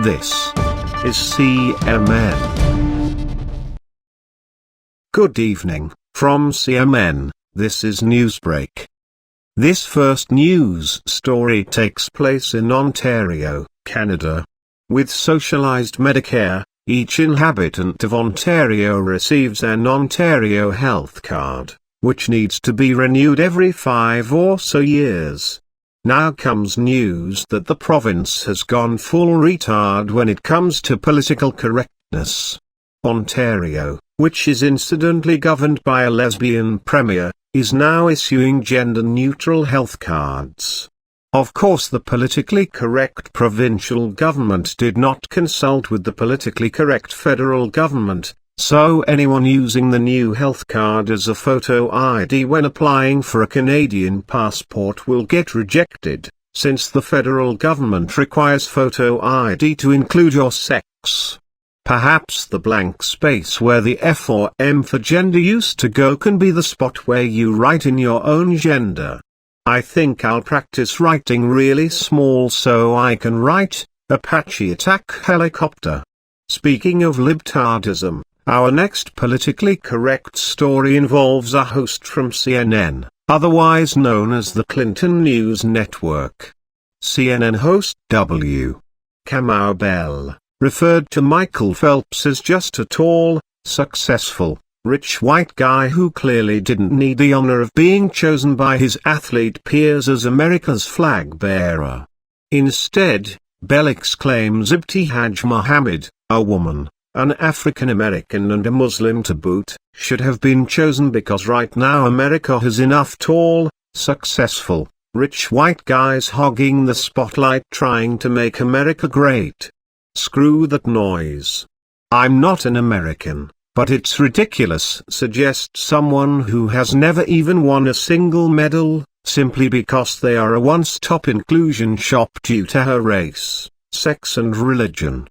This is CMN. Good evening, from CMN, this is Newsbreak. This first news story takes place in Ontario, Canada. With socialized Medicare, each inhabitant of Ontario receives an Ontario health card, which needs to be renewed every 5 or so years. Now comes news that the province has gone full retard when it comes to political correctness. Ontario, which is incidentally governed by a lesbian premier, is now issuing gender-neutral health cards. Of course, the politically correct provincial government did not consult with the politically correct federal government, so anyone using the new health card as a photo ID when applying for a Canadian passport will get rejected, since the federal government requires photo ID to include your sex. Perhaps the blank space where the F or M for gender used to go can be the spot where you write in your own gender. I think I'll practice writing really small so I can write, Apache attack helicopter. Speaking of libtardism, our next politically correct story involves a host from CNN, otherwise known as the Clinton News Network. CNN host W. Kamau Bell referred to Michael Phelps as just a tall, successful, rich white guy who clearly didn't need the honor of being chosen by his athlete peers as America's flag bearer. Instead, Bell exclaims Ibtihaj Muhammad, a woman, an African American and a Muslim to boot, should have been chosen because right now America has enough tall, successful, rich white guys hogging the spotlight trying to make America great. Screw that noise. I'm not an American, but it's ridiculous, suggests someone who has never even won a single medal, simply because they are a one-stop inclusion shop due to her race, sex and religion.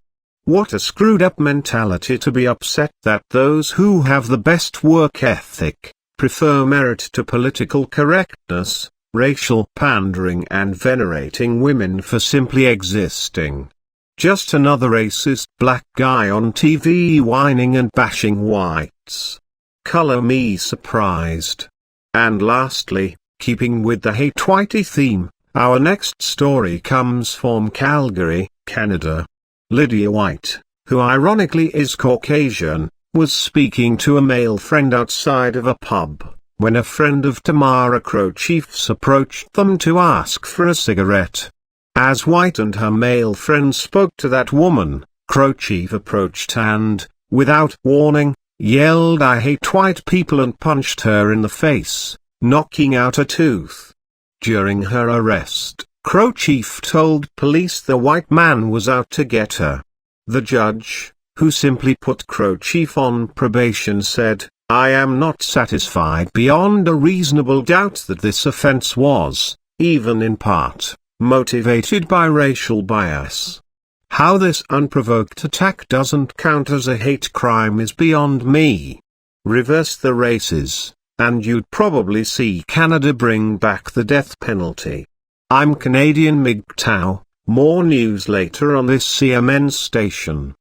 What a screwed-up mentality to be upset that those who have the best work ethic prefer merit to political correctness, racial pandering and venerating women for simply existing. Just another racist black guy on TV whining and bashing whites. Color me surprised. And lastly, keeping with the hate whitey theme, our next story comes from Calgary, Canada. Lydia White, who ironically is Caucasian, was speaking to a male friend outside of a pub, when a friend of Tamara Crow Chief's approached them to ask for a cigarette. As White and her male friend spoke to that woman, Crow Chief approached and, without warning, yelled "I hate white people" and punched her in the face, knocking out a tooth. During her arrest, Crow Chief told police the white man was out to get her. The judge, who simply put Crow Chief on probation, said, "I am not satisfied beyond a reasonable doubt that this offense was, even in part, motivated by racial bias. How this unprovoked attack doesn't count as a hate crime is beyond me. Reverse the races, and you'd probably see Canada bring back the death penalty." I'm Canadian MGTOW, more news later on this CMN station.